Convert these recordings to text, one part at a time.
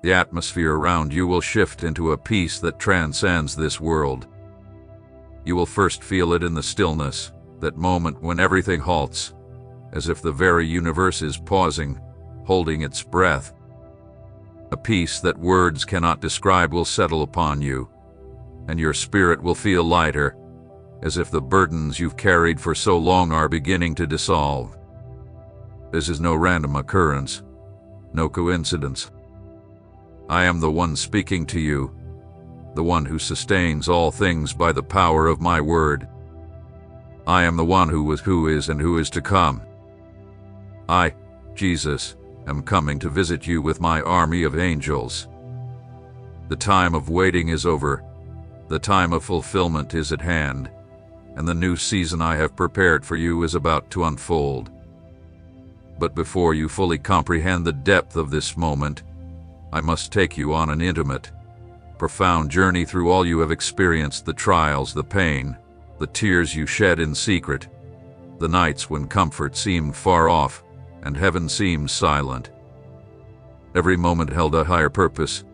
The atmosphere around you will shift into a peace that transcends this world. You will first feel it in the stillness, that moment when everything halts, as if the very universe is pausing, holding its breath. A peace that words cannot describe will settle upon you, and your spirit will feel lighter, as if the burdens you've carried for so long are beginning to dissolve. This is no random occurrence, no coincidence. I am the one speaking to you, the one who sustains all things by the power of my word. I am the one who was, who is, and who is to come. I, Jesus, am coming to visit you with my army of angels. The time of waiting is over, the time of fulfillment is at hand, and the new season I have prepared for you is about to unfold. But before you fully comprehend the depth of this moment, I must take you on an intimate, profound journey through all you have experienced, the trials, the pain, the tears you shed in secret, the nights when comfort seemed far off and heaven seemed silent. Every moment held a higher purpose.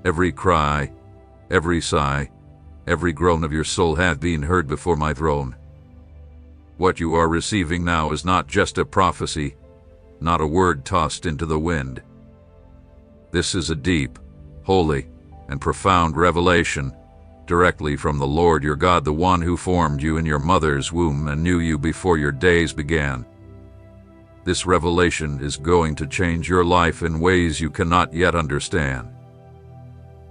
Every cry, every sigh, every groan of your soul had been heard before my throne. What you are receiving now is not just a prophecy, not a word tossed into the wind. This is a deep, holy, and profound revelation, directly from the Lord your God, the one who formed you in your mother's womb and knew you before your days began. This revelation is going to change your life in ways you cannot yet understand.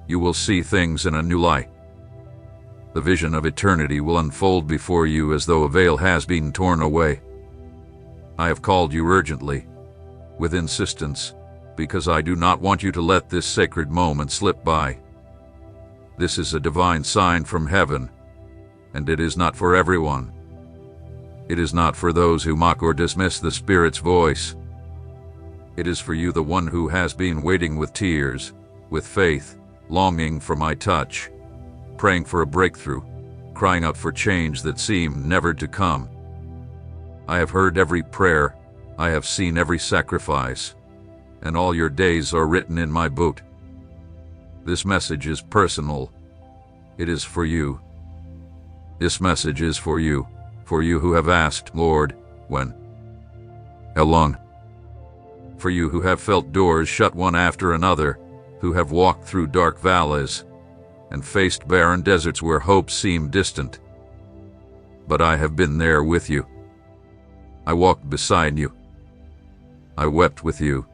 You will see things in a new light. The vision of eternity will unfold before you as though a veil has been torn away. I have called you urgently, with insistence, because I do not want you to let this sacred moment slip by. This is a divine sign from heaven, and it is not for everyone. It is not for those who mock or dismiss the Spirit's voice. It is for you, the one who has been waiting with tears, with faith, longing for my touch, praying for a breakthrough, crying out for change that seemed never to come. I have heard every prayer, I have seen every sacrifice, and all your days are written in my book. This message is personal. It is for you. This message is for you who have asked, Lord, when? How long? For you who have felt doors shut one after another, who have walked through dark valleys and faced barren deserts where hope seemed distant. But I have been there with you. I walked beside you. I wept with you.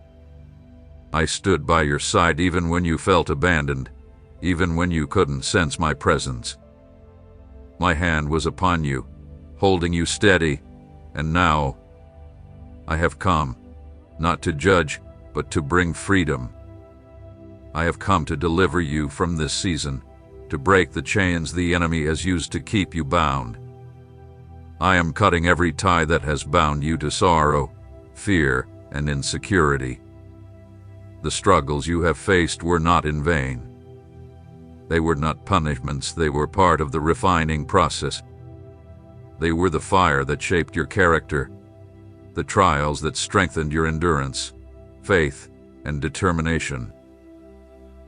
I stood by your side even when you felt abandoned, even when you couldn't sense my presence. My hand was upon you, holding you steady, and now I have come, not to judge, but to bring freedom. I have come to deliver you from this season, to break the chains the enemy has used to keep you bound. I am cutting every tie that has bound you to sorrow, fear, and insecurity. The struggles you have faced were not in vain. They were not punishments, they were part of the refining process. They were the fire that shaped your character, the trials that strengthened your endurance, faith, and determination.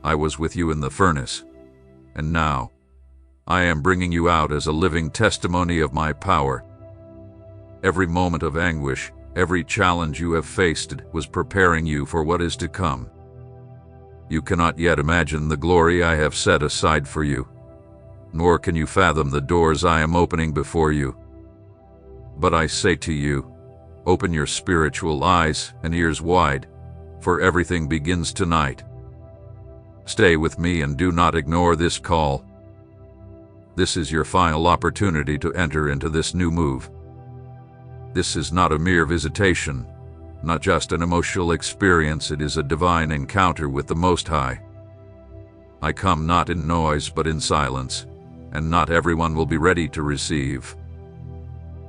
I was with you in the furnace, and now I am bringing you out as a living testimony of my power. Every moment of anguish, every challenge you have faced was preparing you for what is to come. You cannot yet imagine the glory I have set aside for you, nor can you fathom the doors I am opening before you. But I say to you, open your spiritual eyes and ears wide, for everything begins tonight. Stay with me and do not ignore this call. This is your final opportunity to enter into this new move. This is not a mere visitation, not just an emotional experience, it is a divine encounter with the Most High. I come not in noise but in silence, and not everyone will be ready to receive.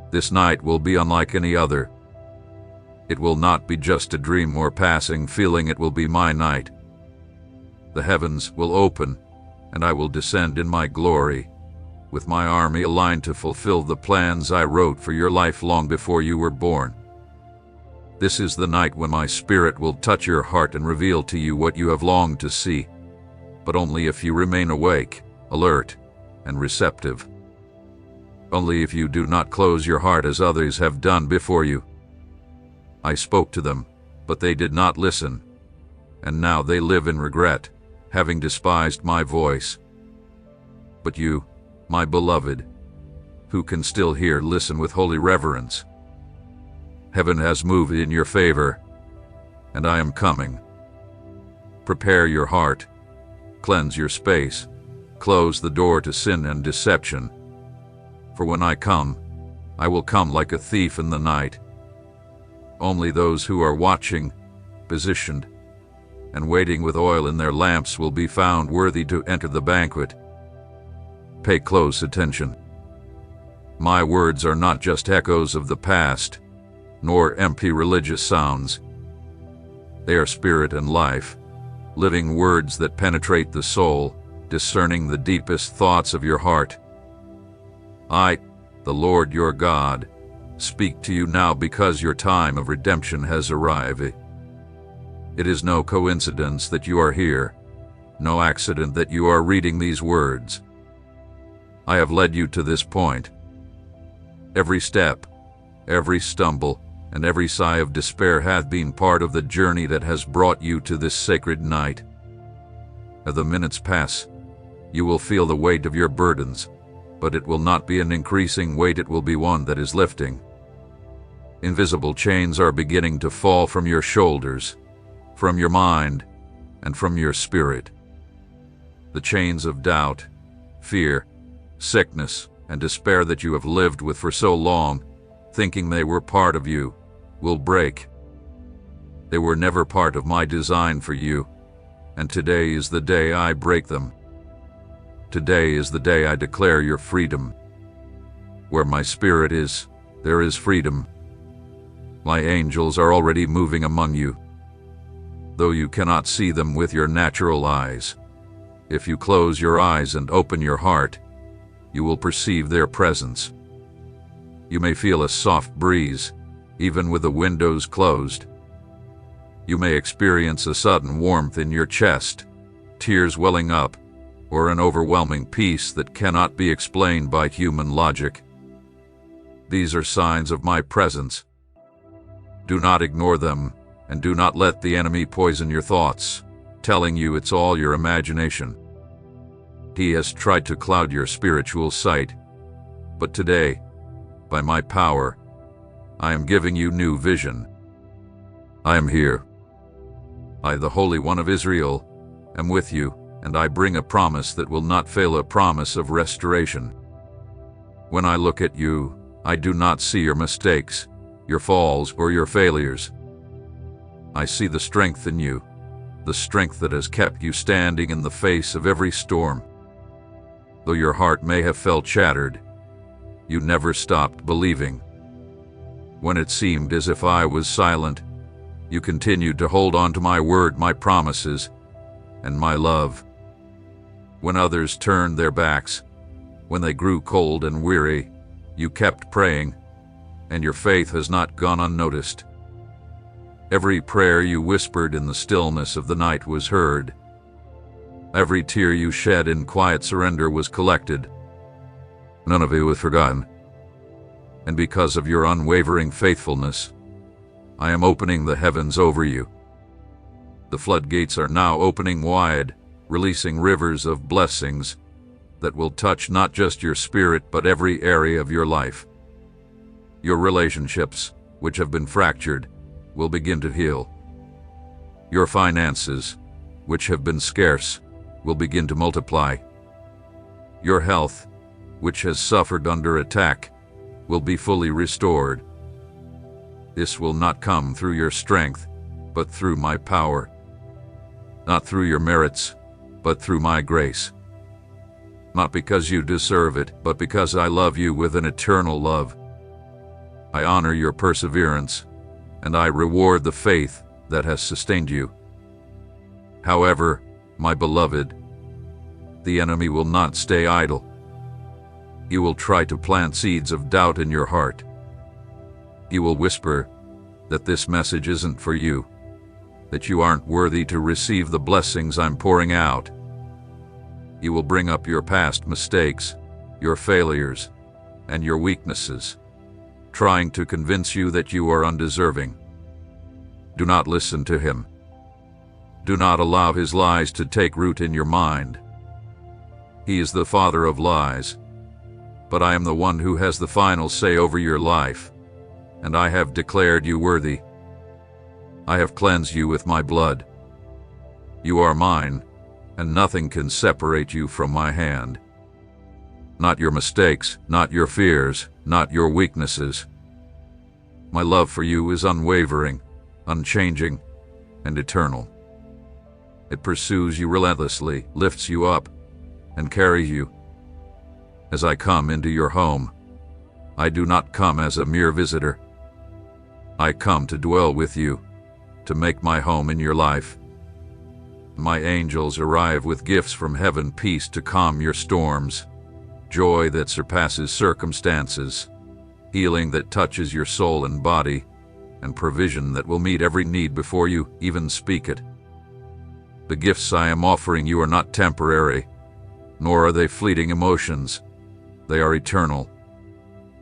This night will be unlike any other. It will not be just a dream or passing feeling, it will be my night. The heavens will open, and I will descend in my glory, with my army aligned to fulfill the plans I wrote for your life long before you were born. This is the night when my spirit will touch your heart and reveal to you what you have longed to see, but only if you remain awake, alert, and receptive. Only if you do not close your heart as others have done before you. I spoke to them, but they did not listen, and now they live in regret, having despised my voice. But you, my beloved, who can still hear, listen with holy reverence. Heaven has moved in your favor, and I am coming. Prepare your heart, cleanse your space, close the door to sin and deception. For when I come, I will come like a thief in the night. Only those who are watching, positioned, and waiting with oil in their lamps will be found worthy to enter the banquet. Pay close attention. My words are not just echoes of the past, nor empty religious sounds. They are spirit and life, living words that penetrate the soul, discerning the deepest thoughts of your heart. I, the Lord your God, speak to you now because your time of redemption has arrived. It is no coincidence that you are here, no accident that you are reading these words. I have led you to this point. Every step, every stumble, and every sigh of despair hath been part of the journey that has brought you to this sacred night. As the minutes pass, you will feel the weight of your burdens, but it will not be an increasing weight, it will be one that is lifting. Invisible chains are beginning to fall from your shoulders, from your mind, and from your spirit. The chains of doubt, fear, sickness, and despair that you have lived with for so long, thinking they were part of you, will break. They were never part of my design for you, and today is the day I break them. Today is the day I declare your freedom. Where my spirit is, there is freedom. My angels are already moving among you. Though you cannot see them with your natural eyes, if you close your eyes and open your heart, you will perceive their presence. You may feel a soft breeze, even with the windows closed. You may experience a sudden warmth in your chest, tears welling up, or an overwhelming peace that cannot be explained by human logic. These are signs of my presence. Do not ignore them, and do not let the enemy poison your thoughts, telling you it's all your imagination. He has tried to cloud your spiritual sight, but today, by my power, I am giving you new vision. I am here. I, the Holy One of Israel, am with you, and I bring a promise that will not fail, a promise of restoration. When I look at you, I do not see your mistakes, your falls, or your failures. I see the strength in you, the strength that has kept you standing in the face of every storm. Though your heart may have felt shattered, you never stopped believing. When it seemed as if I was silent, you continued to hold on to my word, my promises, and my love. When others turned their backs, when they grew cold and weary, you kept praying, and your faith has not gone unnoticed. Every prayer you whispered in the stillness of the night was heard. Every tear you shed in quiet surrender was collected. None of it was forgotten. And because of your unwavering faithfulness, I am opening the heavens over you. The floodgates are now opening wide, releasing rivers of blessings that will touch not just your spirit but every area of your life. Your relationships, which have been fractured, will begin to heal. Your finances, which have been scarce, will begin to multiply. Your health, which has suffered under attack, will be fully restored. This will not come through your strength, but through my power. Not through your merits, but through my grace. Not because you deserve it, but because I love you with an eternal love. I honor your perseverance, and I reward the faith that has sustained you. However, my beloved, the enemy will not stay idle. He will try to plant seeds of doubt in your heart. He will whisper, that this message isn't for you, that you aren't worthy to receive the blessings I'm pouring out. You will bring up your past mistakes, your failures, and your weaknesses, trying to convince you that you are undeserving. Do not listen to him. Do not allow his lies to take root in your mind. He is the father of lies, but I am the one who has the final say over your life, and I have declared you worthy. I have cleansed you with my blood. You are mine, and nothing can separate you from my hand. Not your mistakes, not your fears, not your weaknesses. My love for you is unwavering, unchanging, and eternal. It pursues you relentlessly, lifts you up, and carries you. As I come into your home, I do not come as a mere visitor. I come to dwell with you, to make my home in your life. My angels arrive with gifts from heaven, peace to calm your storms, joy that surpasses circumstances, healing that touches your soul and body, and provision that will meet every need before you even speak it. The gifts I am offering you are not temporary, nor are they fleeting emotions. They are eternal,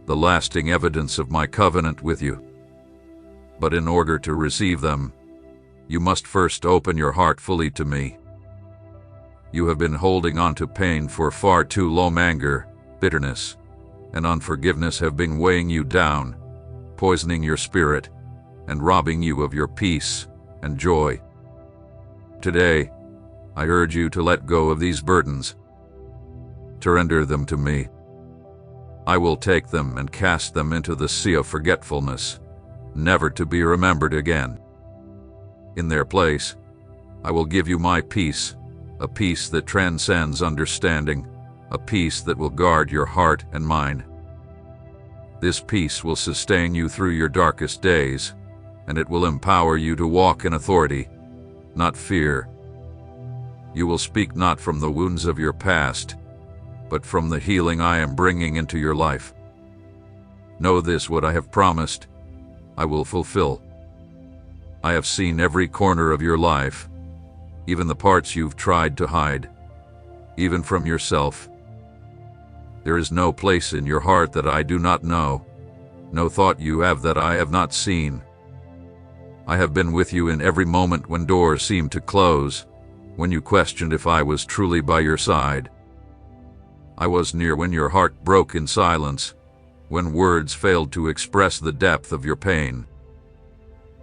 the lasting evidence of my covenant with you. But in order to receive them, you must first open your heart fully to me. You have been holding on to pain for far too long. Anger, bitterness, and unforgiveness have been weighing you down, poisoning your spirit, and robbing you of your peace and joy. Today, I urge you to let go of these burdens, to render them to me. I will take them and cast them into the sea of forgetfulness, never to be remembered again. In their place, I will give you my peace, a peace that transcends understanding, a peace that will guard your heart and mind. This peace will sustain you through your darkest days, and it will empower you to walk in authority, not fear. You will speak not from the wounds of your past, but from the healing I am bringing into your life. Know this: what I have promised, I will fulfill. I have seen every corner of your life, even the parts you've tried to hide, even from yourself. There is no place in your heart that I do not know, no thought you have that I have not seen. I have been with you in every moment when doors seemed to close, when you questioned if I was truly by your side. I was near when your heart broke in silence, when words failed to express the depth of your pain.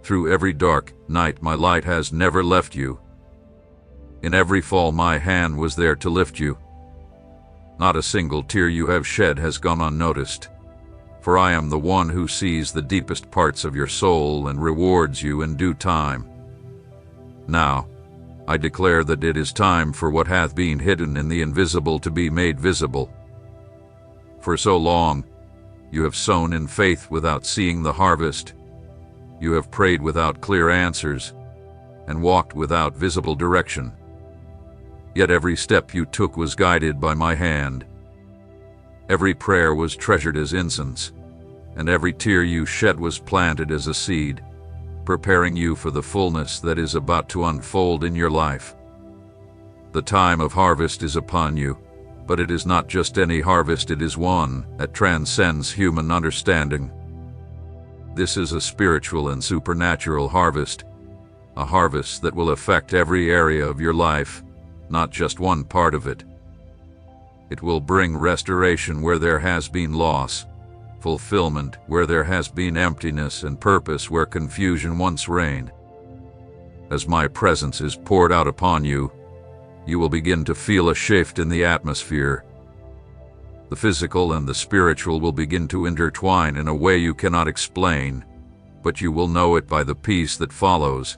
Through every dark night my light has never left you. In every fall my hand was there to lift you. Not a single tear you have shed has gone unnoticed, for I am the one who sees the deepest parts of your soul and rewards you in due time. Now, I declare that it is time for what hath been hidden in the invisible to be made visible. For so long, you have sown in faith without seeing the harvest. You have prayed without clear answers, and walked without visible direction. Yet every step you took was guided by my hand. Every prayer was treasured as incense, and every tear you shed was planted as a seed, preparing you for the fullness that is about to unfold in your life. The time of harvest is upon you, but it is not just any harvest, it is one that transcends human understanding. This is a spiritual and supernatural harvest, a harvest that will affect every area of your life, not just one part of it. It will bring restoration where there has been loss, fulfillment where there has been emptiness, and purpose where confusion once reigned. As my presence is poured out upon you, you will begin to feel a shift in the atmosphere. The physical and the spiritual will begin to intertwine in a way you cannot explain, but you will know it by the peace that follows.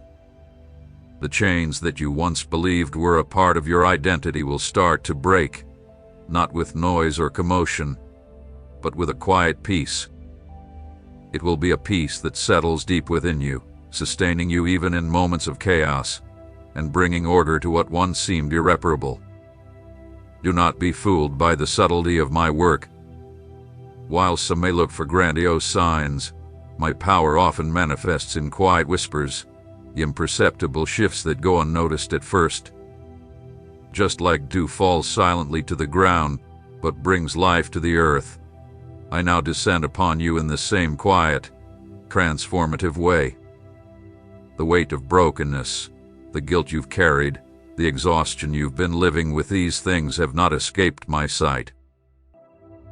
The chains that you once believed were a part of your identity will start to break, not with noise or commotion, but with a quiet peace. It will be a peace that settles deep within you, sustaining you even in moments of chaos, and bringing order to what once seemed irreparable. Do not be fooled by the subtlety of my work. While some may look for grandiose signs, My power often manifests in quiet whispers, imperceptible shifts that go unnoticed at first. Just like dew falls silently to the ground, but brings life to the earth, I now descend upon you in the same quiet, transformative way. The weight of brokenness, the guilt you've carried, the exhaustion you've been living with, these things have not escaped my sight.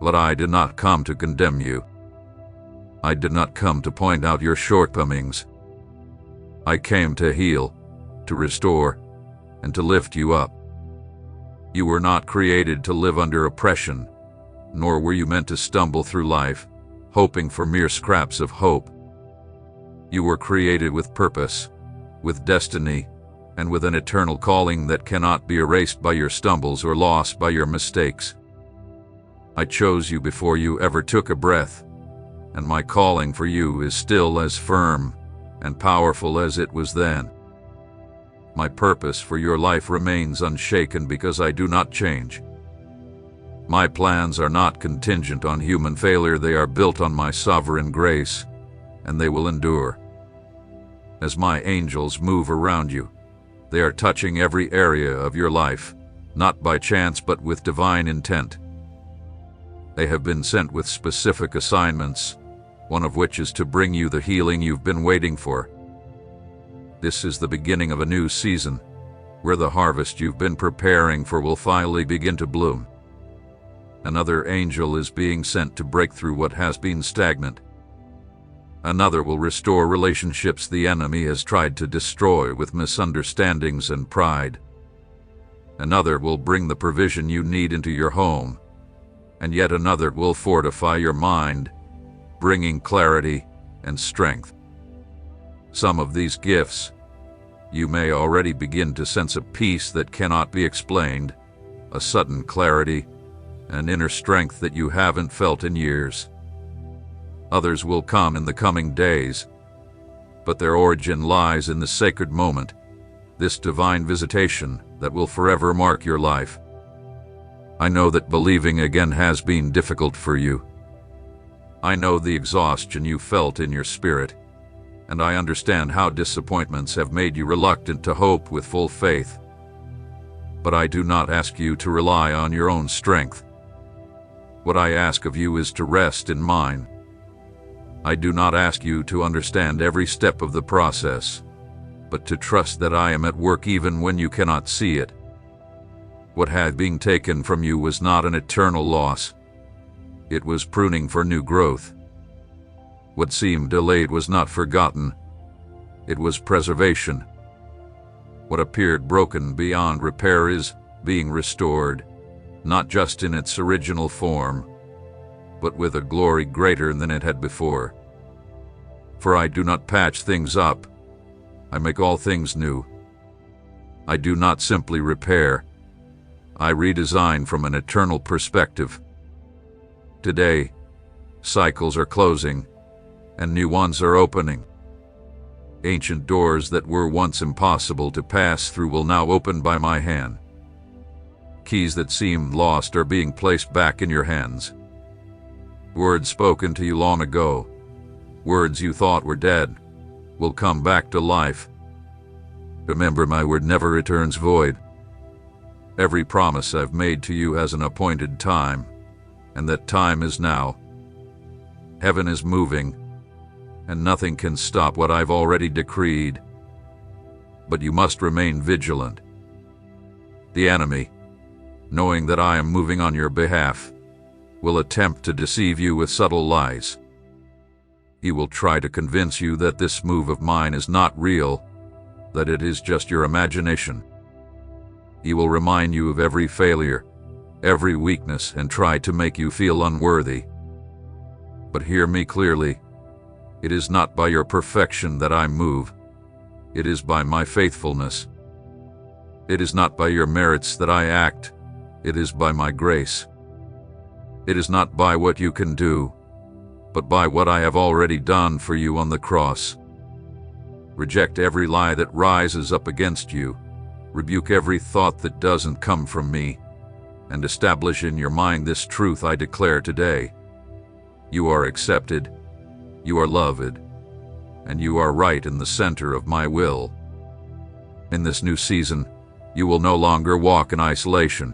But I did not come to condemn you. I did not come to point out your shortcomings. I came to heal, to restore, and to lift you up. You were not created to live under oppression, nor were you meant to stumble through life, hoping for mere scraps of hope. You were created with purpose, with destiny, and with an eternal calling that cannot be erased by your stumbles or lost by your mistakes. I chose you before you ever took a breath, and my calling for you is still as firm and powerful as it was then. My purpose for your life remains unshaken because I do not change. My plans are not contingent on human failure, they are built on my sovereign grace, and they will endure. As my angels move around you, they are touching every area of your life, not by chance but with divine intent. They have been sent with specific assignments, one of which is to bring you the healing you've been waiting for. This is the beginning of a new season, where the harvest you've been preparing for will finally begin to bloom. Another angel is being sent to break through what has been stagnant. Another will restore relationships the enemy has tried to destroy with misunderstandings and pride. Another will bring the provision you need into your home, and yet another will fortify your mind, bringing clarity and strength. Some of these gifts, you may already begin to sense a peace that cannot be explained, a sudden clarity, an inner strength that you haven't felt in years. Others will come in the coming days, but their origin lies in the sacred moment, this divine visitation that will forever mark your life. I know that believing again has been difficult for you. I know the exhaustion you felt in your spirit, and I understand how disappointments have made you reluctant to hope with full faith. But I do not ask you to rely on your own strength. What I ask of you is to rest in mine. I do not ask you to understand every step of the process, but to trust that I am at work even when you cannot see it. What had been taken from you was not an eternal loss. It was pruning for new growth. What seemed delayed was not forgotten. It was preservation. What appeared broken beyond repair is being restored, not just in its original form, but with a glory greater than it had before. For I do not patch things up. I make all things new. I do not simply repair. I redesign from an eternal perspective. Today, cycles are closing, and new ones are opening. Ancient doors that were once impossible to pass through will now open by my hand. Keys that seemed lost are being placed back in your hands. Words spoken to you long ago, words you thought were dead, will come back to life. Remember, my word never returns void. Every promise I've made to you has an appointed time, and that time is now. Heaven is moving, and nothing can stop what I've already decreed. But you must remain vigilant. The enemy, knowing that I am moving on your behalf, will attempt to deceive you with subtle lies. He will try to convince you that this move of mine is not real, that it is just your imagination. He will remind you of every failure, every weakness, and try to make you feel unworthy. But hear me clearly. It is not by your perfection that I move. It is by my faithfulness. It is not by your merits that I act. It is by my grace. It is not by what you can do, but by what I have already done for you on the cross. Reject every lie that rises up against you. Rebuke every thought that doesn't come from me, and establish in your mind this truth I declare today. You are accepted. You are loved. and you are right in the center of my will. In this new season, you will no longer walk in isolation.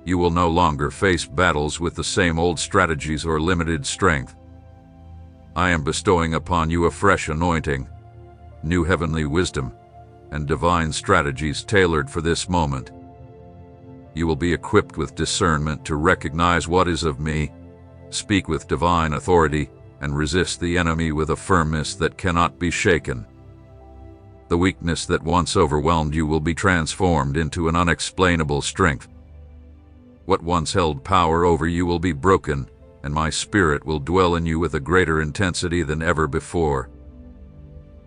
You will no longer face battles with the same old strategies or limited strength. I am bestowing upon you a fresh anointing, new heavenly wisdom, and divine strategies tailored for this moment. You will be equipped with discernment to recognize what is of me, speak with divine authority, and resist the enemy with a firmness that cannot be shaken. The weakness that once overwhelmed you will be transformed into an unexplainable strength. What once held power over you will be broken, and my spirit will dwell in you with a greater intensity than ever before.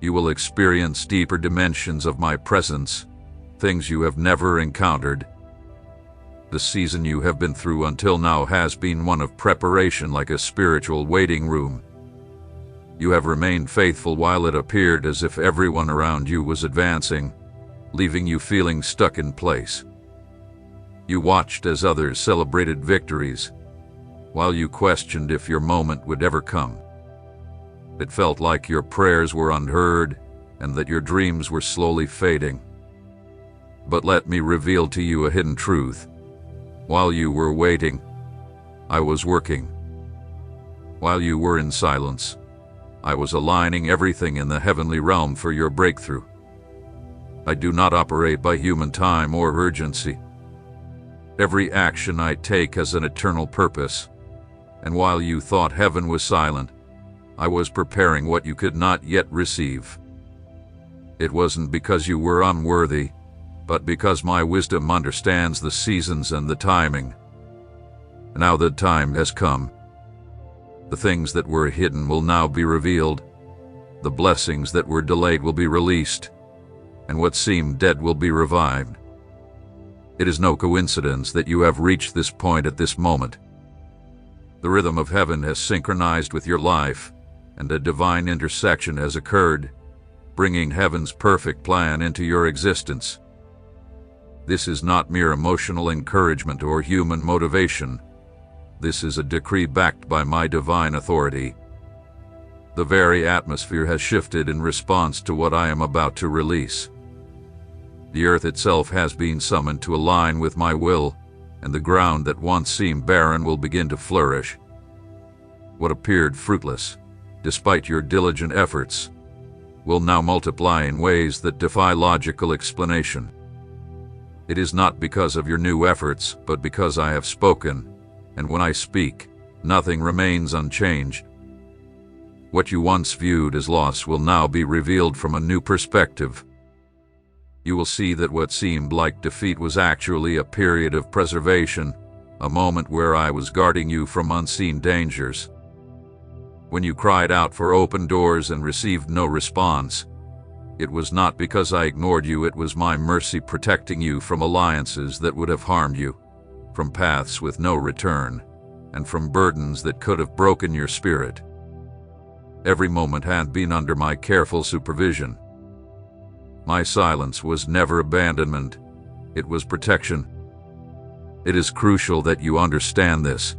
You will experience deeper dimensions of my presence, things you have never encountered. The season you have been through until now has been one of preparation, like a spiritual waiting room. You have remained faithful while it appeared as if everyone around you was advancing, leaving you feeling stuck in place. You watched as others celebrated victories, while you questioned if your moment would ever come. It felt like your prayers were unheard and that your dreams were slowly fading. But let me reveal to you a hidden truth. While you were waiting, I was working. While you were in silence, I was aligning everything in the heavenly realm for your breakthrough. I do not operate by human time or urgency. Every action I take has an eternal purpose, and while you thought heaven was silent, I was preparing what you could not yet receive. It wasn't because you were unworthy, but because my wisdom understands the seasons and the timing. Now the time has come. The things that were hidden will now be revealed. The blessings that were delayed will be released, and what seemed dead will be revived. It is no coincidence that you have reached this point at this moment. The rhythm of heaven has synchronized with your life, and a divine intersection has occurred, bringing heaven's perfect plan into your existence. This is not mere emotional encouragement or human motivation. This is a decree backed by my divine authority. The very atmosphere has shifted in response to what I am about to release. The earth itself has been summoned to align with my will, and the ground that once seemed barren will begin to flourish. What appeared fruitless, despite your diligent efforts, will now multiply in ways that defy logical explanation. It is not because of your new efforts, but because I have spoken, and when I speak, nothing remains unchanged. What you once viewed as loss will now be revealed from a new perspective. You will see that what seemed like defeat was actually a period of preservation, a moment where I was guarding you from unseen dangers. When you cried out for open doors and received no response, it was not because I ignored you, it was my mercy protecting you from alliances that would have harmed you, from paths with no return, and from burdens that could have broken your spirit. Every moment had been under my careful supervision. My silence was never abandonment, it was protection. It is crucial that you understand this.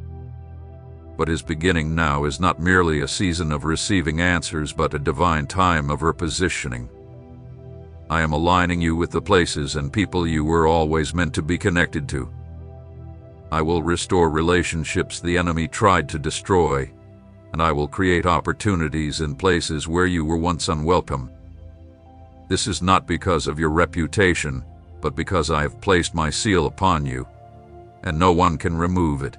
What is beginning now is not merely a season of receiving answers, but a divine time of repositioning. I am aligning you with the places and people you were always meant to be connected to. I will restore relationships the enemy tried to destroy, and I will create opportunities in places where you were once unwelcome. This is not because of your reputation, but because I have placed my seal upon you, and no one can remove it.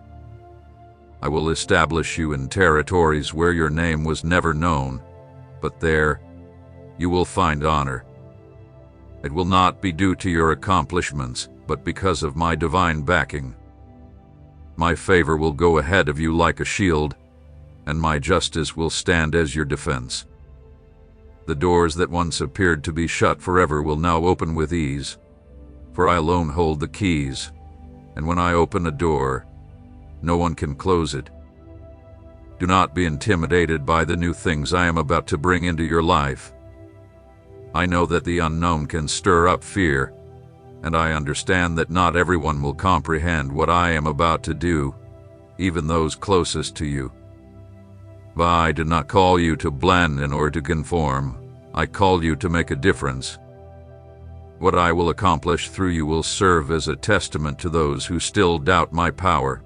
I will establish you in territories where your name was never known, but there you will find honor. It will not be due to your accomplishments, but because of my divine backing. My favor will go ahead of you like a shield, and my justice will stand as your defense. The doors that once appeared to be shut forever will now open with ease, for I alone hold the keys, and when I open a door, no one can close it. Do not be intimidated by the new things I am about to bring into your life. I know that the unknown can stir up fear, and I understand that not everyone will comprehend what I am about to do, even those closest to you. But I did not call you to blend in or to conform. I called you to make a difference. What I will accomplish through you will serve as a testament to those who still doubt my power.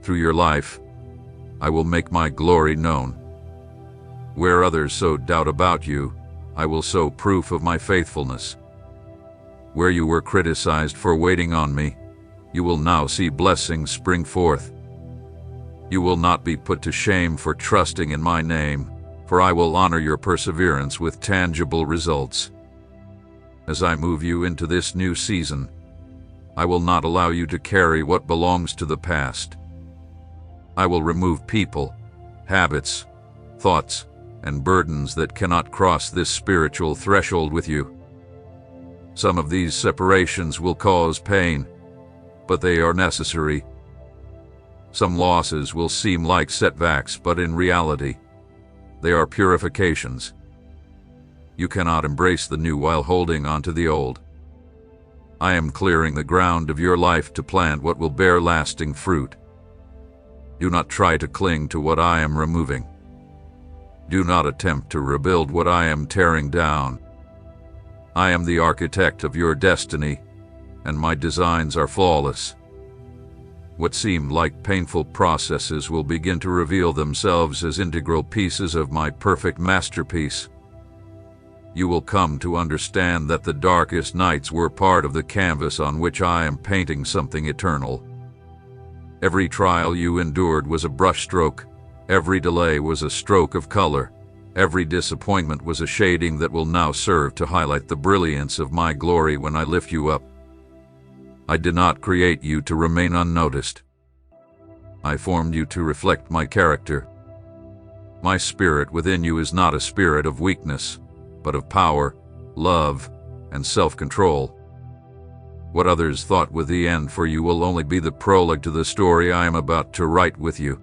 Through your life, I will make my glory known. Where others sow doubt about you, I will sow proof of my faithfulness. Where you were criticized for waiting on me, you will now see blessings spring forth. You will not be put to shame for trusting in my name, for I will honor your perseverance with tangible results. As I move you into this new season, I will not allow you to carry what belongs to the past. I will remove people, habits, thoughts, and burdens that cannot cross this spiritual threshold with you. Some of these separations will cause pain, but they are necessary. Some losses will seem like setbacks, but in reality, they are purifications. You cannot embrace the new while holding on to the old. I am clearing the ground of your life to plant what will bear lasting fruit. Do not try to cling to what I am removing. Do not attempt to rebuild what I am tearing down. I am the architect of your destiny, and my designs are flawless. What seemed like painful processes will begin to reveal themselves as integral pieces of my perfect masterpiece. You will come to understand that the darkest nights were part of the canvas on which I am painting something eternal. Every trial you endured was a brushstroke. Every delay was a stroke of color. Every disappointment was a shading that will now serve to highlight the brilliance of my glory when I lift you up. I did not create you to remain unnoticed. I formed you to reflect my character. My spirit within you is not a spirit of weakness, but of power, love, and self-control. What others thought was the end for you will only be the prologue to the story I am about to write with you.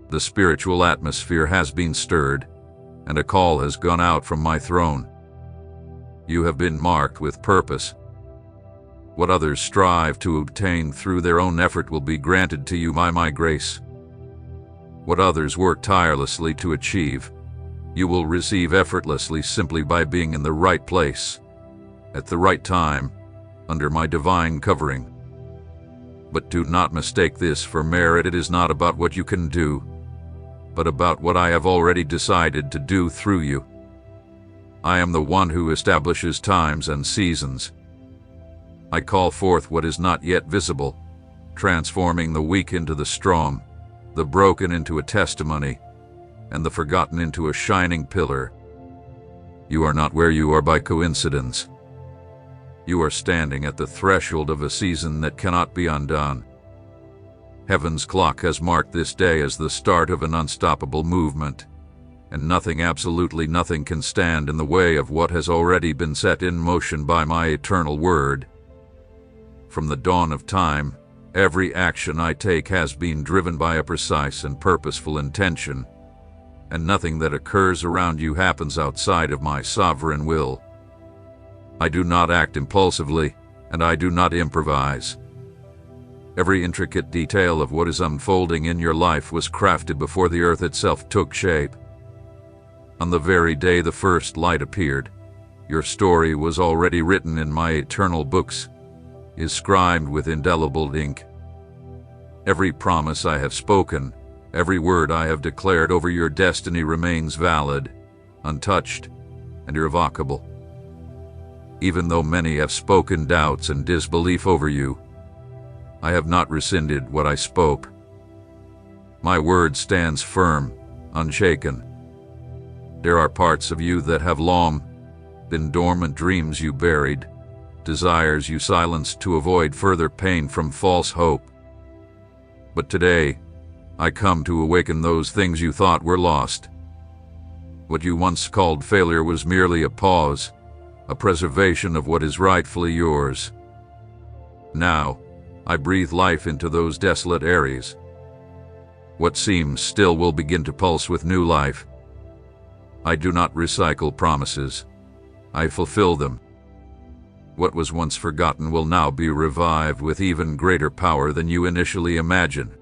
The spiritual atmosphere has been stirred, and a call has gone out from my throne. You have been marked with purpose. What others strive to obtain through their own effort will be granted to you by my grace. What others work tirelessly to achieve, you will receive effortlessly simply by being in the right place, at the right time, under my divine covering. But do not mistake this for merit. It is not about what you can do, but about what I have already decided to do through you. I am the one who establishes times and seasons. I call forth what is not yet visible, transforming the weak into the strong, the broken into a testimony, and the forgotten into a shining pillar. You are not where you are by coincidence. You are standing at the threshold of a season that cannot be undone. Heaven's clock has marked this day as the start of an unstoppable movement, and nothing, absolutely nothing, can stand in the way of what has already been set in motion by my eternal word. From the dawn of time, every action I take has been driven by a precise and purposeful intention, and nothing that occurs around you happens outside of my sovereign will. I do not act impulsively, and I do not improvise. Every intricate detail of what is unfolding in your life was crafted before the earth itself took shape. On the very day the first light appeared, your story was already written in my eternal books, inscribed with indelible ink. Every promise I have spoken, every word I have declared over your destiny remains valid, untouched, and irrevocable. Even though many have spoken doubts and disbelief over you, I have not rescinded what I spoke. My word stands firm, unshaken. There are parts of you that have long been dormant, dreams you buried, desires you silenced to avoid further pain from false hope. But today, I come to awaken those things you thought were lost. What you once called failure was merely a pause, a preservation of what is rightfully yours. Now, I breathe life into those desolate areas. What seems still will begin to pulse with new life. I do not recycle promises. I fulfill them. What was once forgotten will now be revived with even greater power than you initially imagined.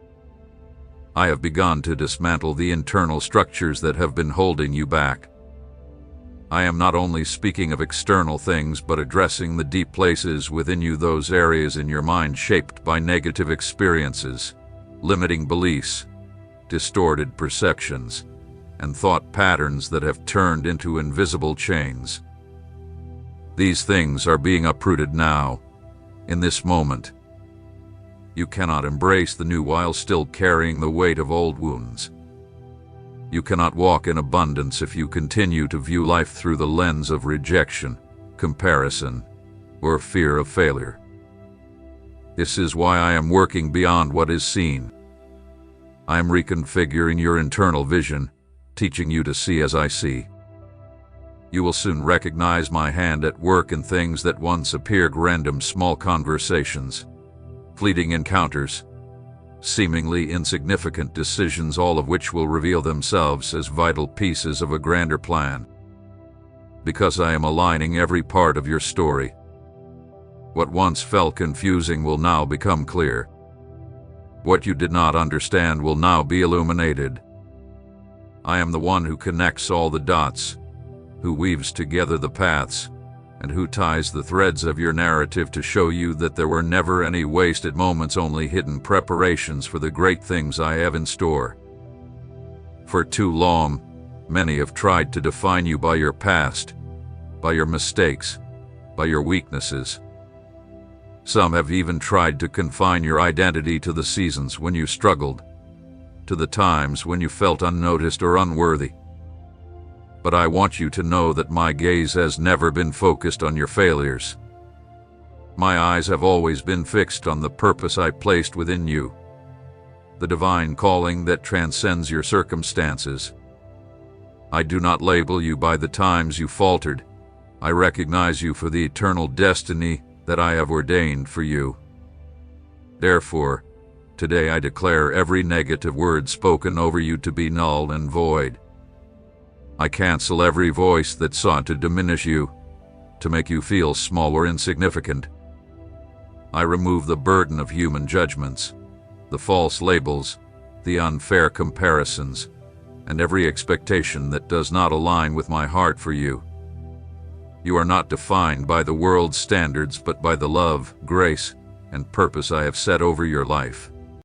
I have begun to dismantle the internal structures that have been holding you back. I am not only speaking of external things, but addressing the deep places within you, those areas in your mind shaped by negative experiences, limiting beliefs, distorted perceptions, and thought patterns that have turned into invisible chains. These things are being uprooted now, in this moment. You cannot embrace the new while still carrying the weight of old wounds. You cannot walk in abundance if you continue to view life through the lens of rejection, comparison, or fear of failure. This is why I am working beyond what is seen. I am reconfiguring your internal vision, teaching you to see as I see. You will soon recognize my hand at work in things that once appeared random, small conversations, fleeting encounters, seemingly insignificant decisions, all of which will reveal themselves as vital pieces of a grander plan. Because I am aligning every part of your story. What once felt confusing will now become clear. What you did not understand will now be illuminated. I am the one who connects all the dots, who weaves together the paths, and who ties the threads of your narrative to show you that there were never any wasted moments, only hidden preparations for the great things I have in store. For too long, many have tried to define you by your past, by your mistakes, by your weaknesses. Some have even tried to confine your identity to the seasons when you struggled, to the times when you felt unnoticed or unworthy. But I want you to know that my gaze has never been focused on your failures. My eyes have always been fixed on the purpose I placed within you, the divine calling that transcends your circumstances. I do not label you by the times you faltered. I recognize you for the eternal destiny that I have ordained for you. Therefore, today I declare every negative word spoken over you to be null and void. I cancel every voice that sought to diminish you, to make you feel small or insignificant. I remove the burden of human judgments, the false labels, the unfair comparisons, and every expectation that does not align with my heart for you. You are not defined by the world's standards, but by the love, grace, and purpose I have set over your life.